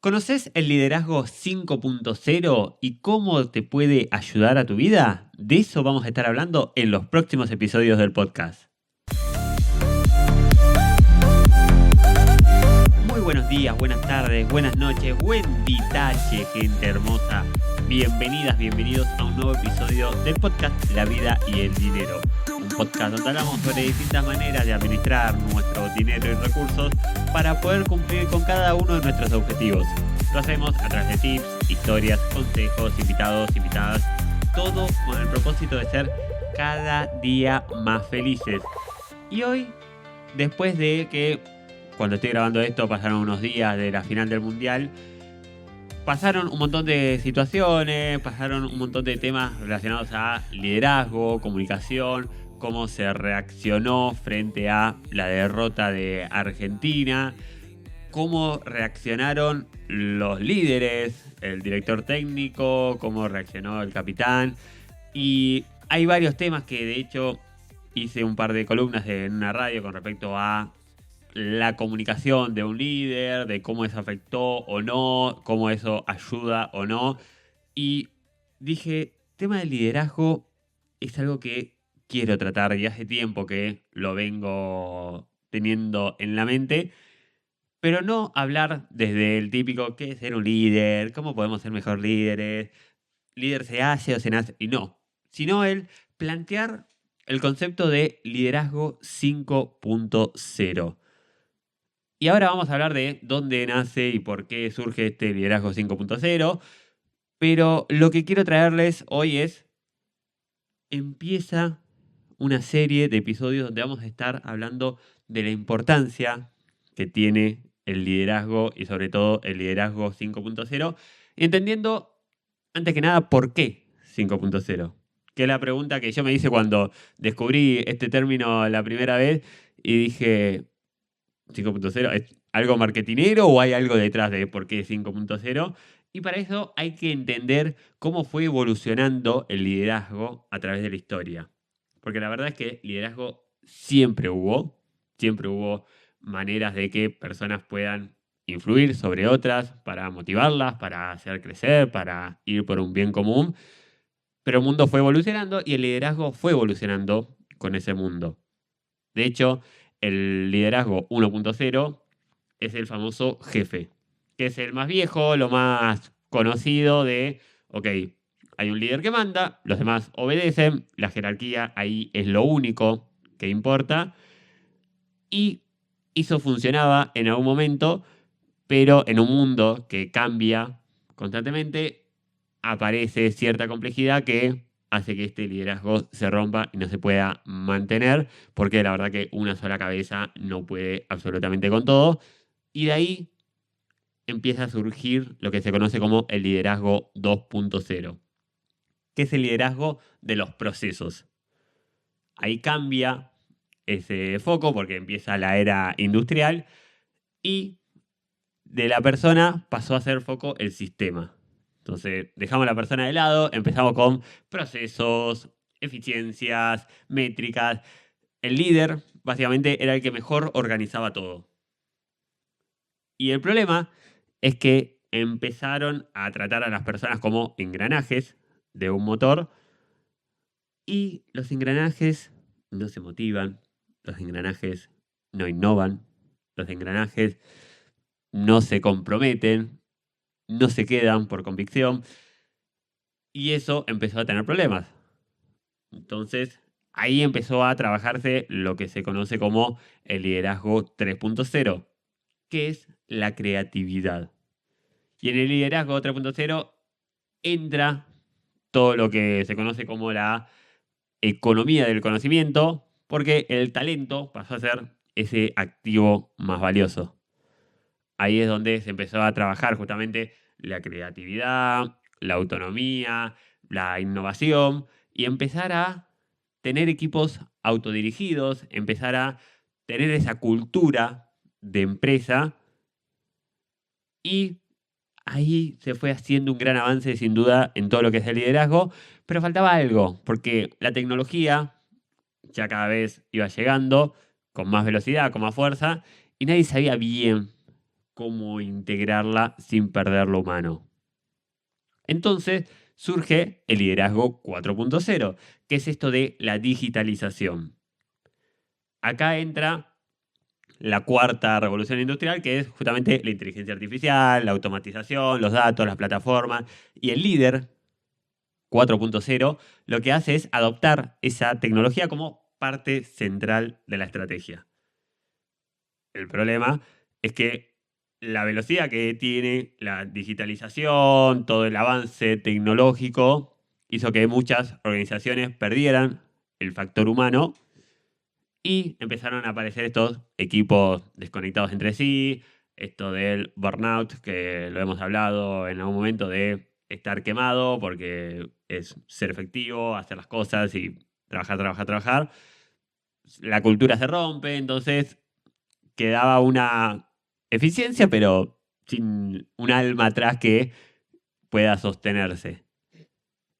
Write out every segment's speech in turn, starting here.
¿Conoces el liderazgo 5.0 y cómo te puede ayudar a tu vida? De eso vamos a estar hablando en los próximos episodios del podcast. Muy buenos días, buenas tardes, buenas noches, buen ditalle, gente hermosa. Bienvenidas, bienvenidos a un nuevo episodio del podcast La Vida y el Dinero. Un podcast donde hablamos sobre distintas maneras de administrar nuestro dinero y recursos para poder cumplir con cada uno de nuestros objetivos. Lo hacemos a través de tips, historias, consejos, invitados, invitadas, todo con el propósito de ser cada día más felices. Y hoy, después de que, cuando estoy grabando esto, pasaron unos días de la final del Mundial, pasaron un montón de situaciones, pasaron un montón de temas relacionados a liderazgo, comunicación, cómo se reaccionó frente a la derrota de Argentina, cómo reaccionaron los líderes, el director técnico, cómo reaccionó el capitán. Y hay varios temas que de hecho hice un par de columnas en una radio con respecto a la comunicación de un líder, de cómo eso afectó o no, cómo eso ayuda o no. Y dije, tema del liderazgo es algo que quiero tratar y hace tiempo que lo vengo teniendo en la mente, pero no hablar desde el típico ¿qué es ser un líder? ¿Cómo podemos ser mejor líderes? ¿Líder se hace o se nace? Y no, sino el plantear el concepto de liderazgo 5.0. Y ahora vamos a hablar de dónde nace y por qué surge este liderazgo 5.0. Pero lo que quiero traerles hoy es, empieza una serie de episodios donde vamos a estar hablando de la importancia que tiene el liderazgo y sobre todo el liderazgo 5.0, entendiendo antes que nada por qué 5.0. Que es la pregunta que yo me hice cuando descubrí este término la primera vez y dije, 5.0, ¿es algo marketinero o hay algo detrás de por qué 5.0? Y para eso hay que entender cómo fue evolucionando el liderazgo a través de la historia. Porque la verdad es que liderazgo siempre hubo maneras de que personas puedan influir sobre otras para motivarlas, para hacer crecer, para ir por un bien común. Pero el mundo fue evolucionando y el liderazgo fue evolucionando con ese mundo. De hecho, el liderazgo 1.0 es el famoso jefe, que es el más viejo, lo más conocido de, ok, hay un líder que manda, los demás obedecen, la jerarquía ahí es lo único que importa. Y eso funcionaba en algún momento, pero en un mundo que cambia constantemente, aparece cierta complejidad que hace que este liderazgo se rompa y no se pueda mantener, porque la verdad que una sola cabeza no puede absolutamente con todo. Y de ahí empieza a surgir lo que se conoce como el liderazgo 2.0, que es el liderazgo de los procesos. Ahí cambia ese foco porque empieza la era industrial y de la persona pasó a ser foco el sistema. Entonces dejamos a la persona de lado, empezamos con procesos, eficiencias, métricas. El líder básicamente era el que mejor organizaba todo. Y el problema es que empezaron a tratar a las personas como engranajes de un motor y los engranajes no se motivan, los engranajes no innovan, los engranajes no se comprometen, no se quedan por convicción y eso empezó a tener problemas. Entonces, ahí empezó a trabajarse lo que se conoce como el liderazgo 3.0, que es la creatividad. Y en el liderazgo 3.0 entra todo lo que se conoce como la economía del conocimiento, porque el talento pasó a ser ese activo más valioso. Ahí es donde se empezó a trabajar justamente la creatividad, la autonomía, la innovación y empezar a tener equipos autodirigidos, empezar a tener esa cultura de empresa y ahí se fue haciendo un gran avance sin duda en todo lo que es el liderazgo, pero faltaba algo, porque la tecnología ya cada vez iba llegando con más velocidad, con más fuerza y nadie sabía bien cómo integrarla sin perder lo humano. Entonces surge el liderazgo 4.0, que es esto de la digitalización. Acá entra la cuarta revolución industrial, que es justamente la inteligencia artificial, la automatización, los datos, las plataformas. Y el líder 4.0 lo que hace es adoptar esa tecnología como parte central de la estrategia. El problema es que la velocidad que tiene la digitalización, todo el avance tecnológico, hizo que muchas organizaciones perdieran el factor humano y empezaron a aparecer estos equipos desconectados entre sí, esto del burnout, que lo hemos hablado en algún momento, de estar quemado porque es ser efectivo, hacer las cosas y trabajar, trabajar, trabajar. La cultura se rompe, entonces quedaba una eficiencia, pero sin un alma atrás que pueda sostenerse.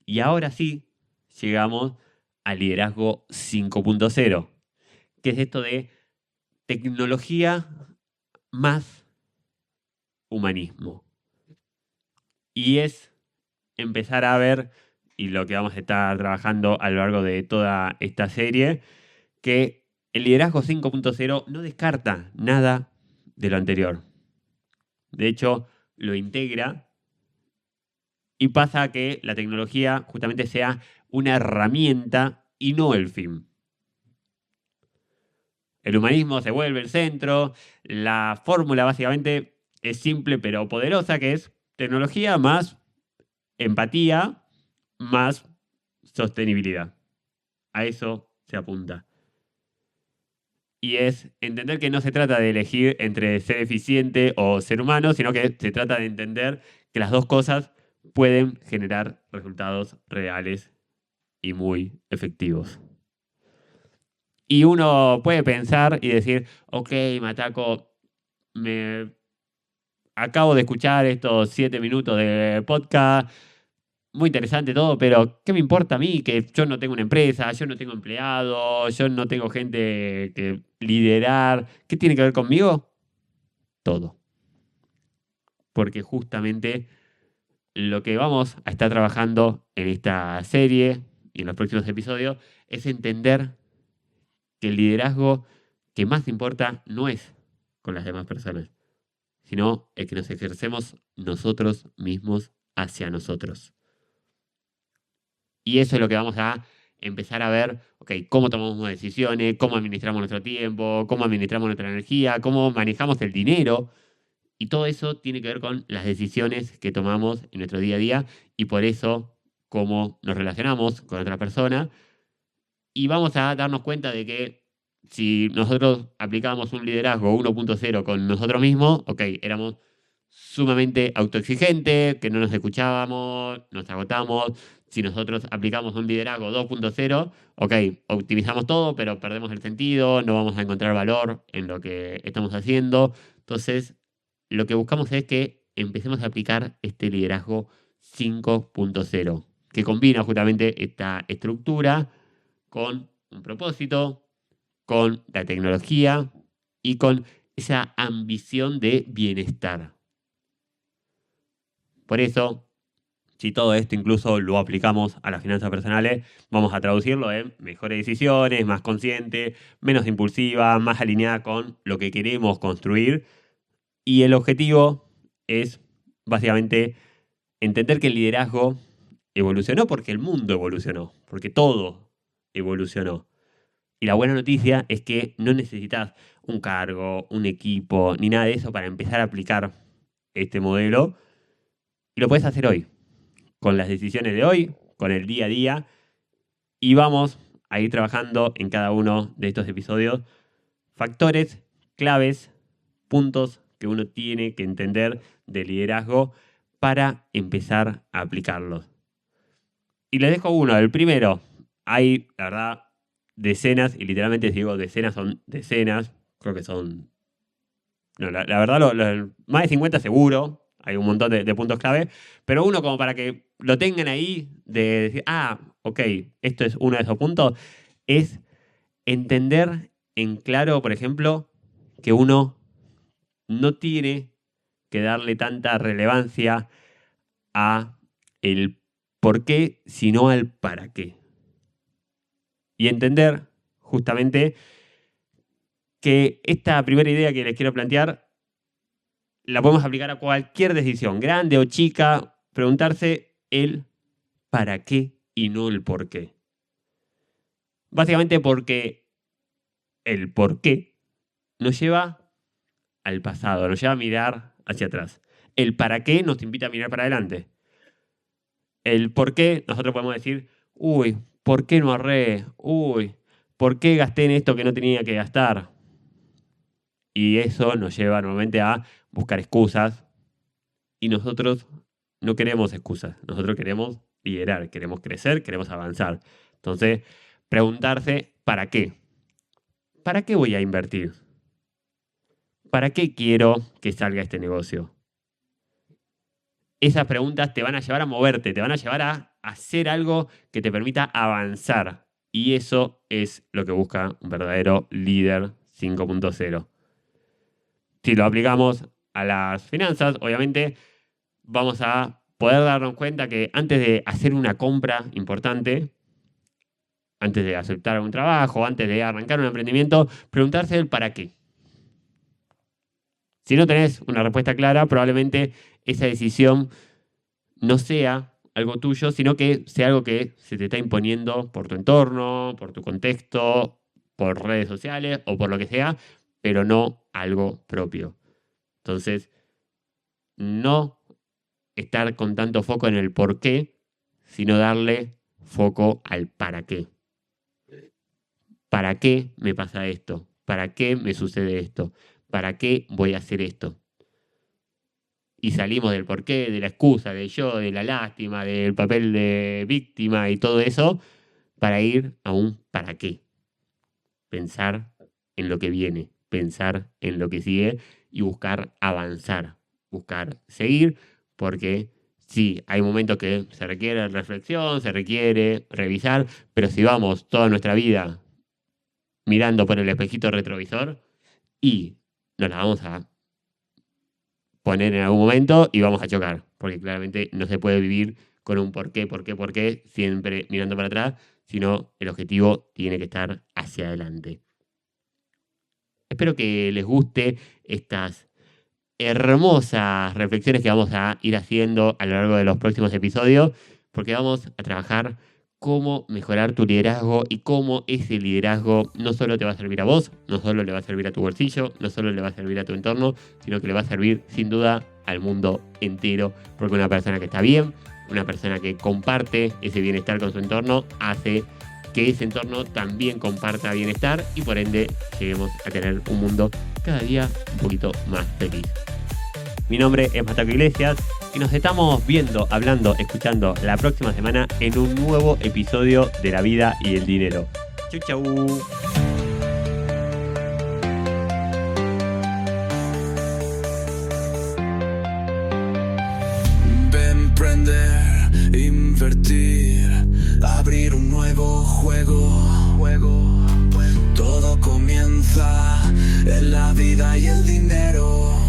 Y ahora sí, llegamos al liderazgo 5.0, que es esto de tecnología más humanismo. Y es empezar a ver, y lo que vamos a estar trabajando a lo largo de toda esta serie, que el liderazgo 5.0 no descarta nada de lo anterior. De hecho, lo integra y pasa a que la tecnología justamente sea una herramienta y no el fin. El humanismo se vuelve el centro, la fórmula básicamente es simple pero poderosa, que es tecnología más empatía más sostenibilidad. A eso se apunta. Y es entender que no se trata de elegir entre ser eficiente o ser humano, sino que se trata de entender que las dos cosas pueden generar resultados reales y muy efectivos. Y uno puede pensar y decir, ok, Mataco, me acabo de escuchar estos 7 minutos de podcast, muy interesante todo, pero ¿qué me importa a mí? Que yo no tengo una empresa, yo no tengo empleados, yo no tengo gente que liderar. ¿Qué tiene que ver conmigo? Todo. Porque justamente lo que vamos a estar trabajando en esta serie y en los próximos episodios es entender que el liderazgo que más importa no es con las demás personas, sino el que nos ejercemos nosotros mismos hacia nosotros. Y eso es lo que vamos a empezar a ver, ok, cómo tomamos decisiones, cómo administramos nuestro tiempo, cómo administramos nuestra energía, cómo manejamos el dinero. Y todo eso tiene que ver con las decisiones que tomamos en nuestro día a día y por eso cómo nos relacionamos con otra persona. Y vamos a darnos cuenta de que si nosotros aplicábamos un liderazgo 1.0 con nosotros mismos, ok, éramos sumamente autoexigentes, que no nos escuchábamos, nos agotamos. Si nosotros aplicamos un liderazgo 2.0, ok, optimizamos todo, pero perdemos el sentido, no vamos a encontrar valor en lo que estamos haciendo. Entonces, lo que buscamos es que empecemos a aplicar este liderazgo 5.0, que combina justamente esta estructura con un propósito, con la tecnología y con esa ambición de bienestar. Por eso, si todo esto incluso lo aplicamos a las finanzas personales, vamos a traducirlo en mejores decisiones, más consciente, menos impulsiva, más alineada con lo que queremos construir. Y el objetivo es básicamente entender que el liderazgo evolucionó porque el mundo evolucionó, porque todo evolucionó. Y la buena noticia es que no necesitas un cargo, un equipo, ni nada de eso para empezar a aplicar este modelo. Y lo puedes hacer hoy, con las decisiones de hoy, con el día a día. Y vamos a ir trabajando en cada uno de estos episodios factores, claves, puntos que uno tiene que entender de liderazgo para empezar a aplicarlos. Y les dejo uno, el primero. Hay, la verdad, decenas, y literalmente digo decenas, son decenas. Creo que son. No, la verdad, más de 50 seguro. Hay un montón de puntos clave. Pero uno, como para que lo tengan ahí, de decir, ok, esto es uno de esos puntos, es entender en claro, por ejemplo, que uno no tiene que darle tanta relevancia a el por qué, sino al para qué. Y entender justamente que esta primera idea que les quiero plantear la podemos aplicar a cualquier decisión, grande o chica, preguntarse el para qué y no el por qué. Básicamente porque el por qué nos lleva al pasado, nos lleva a mirar hacia atrás. El para qué nos invita a mirar para adelante. El por qué, nosotros podemos decir, uy, ¿por qué no ahorré? Uy, ¿por qué gasté en esto que no tenía que gastar? Y eso nos lleva normalmente a buscar excusas. Y nosotros no queremos excusas. Nosotros queremos liderar, queremos crecer, queremos avanzar. Entonces, preguntarse, ¿para qué? ¿Para qué voy a invertir? ¿Para qué quiero que salga este negocio? Esas preguntas te van a llevar a moverte, te van a llevar a hacer algo que te permita avanzar. Y eso es lo que busca un verdadero líder 5.0. Si lo aplicamos a las finanzas, obviamente vamos a poder darnos cuenta que antes de hacer una compra importante, antes de aceptar un trabajo, antes de arrancar un emprendimiento, preguntarse el para qué. Si no tenés una respuesta clara, probablemente esa decisión no sea algo tuyo, sino que sea algo que se te está imponiendo por tu entorno, por tu contexto, por redes sociales o por lo que sea, pero no algo propio. Entonces, no estar con tanto foco en el por qué, sino darle foco al para qué. ¿Para qué me pasa esto? ¿Para qué me sucede esto? ¿Para qué voy a hacer esto? Y salimos del porqué, de la excusa, del yo, de la lástima, del papel de víctima y todo eso, para ir a un para qué. Pensar en lo que viene, pensar en lo que sigue y buscar avanzar, buscar seguir, porque sí, hay momentos que se requiere reflexión, se requiere revisar, pero si vamos toda nuestra vida mirando por el espejito retrovisor y nos la vamos a poner en algún momento y vamos a chocar, porque claramente no se puede vivir con un por qué, siempre mirando para atrás, sino el objetivo tiene que estar hacia adelante. Espero que les guste estas hermosas reflexiones que vamos a ir haciendo a lo largo de los próximos episodios, porque vamos a trabajar cómo mejorar tu liderazgo y cómo ese liderazgo no solo te va a servir a vos, no solo le va a servir a tu bolsillo, no solo le va a servir a tu entorno, sino que le va a servir sin duda al mundo entero, porque una persona que está bien, una persona que comparte ese bienestar con su entorno, hace que ese entorno también comparta bienestar y por ende lleguemos a tener un mundo cada día un poquito más feliz. Mi nombre es Mataco Iglesias y nos estamos viendo, hablando, escuchando la próxima semana en un nuevo episodio de La Vida y el Dinero. Chau, chau. Emprender, invertir, abrir un nuevo juego. Todo comienza en la vida y el dinero.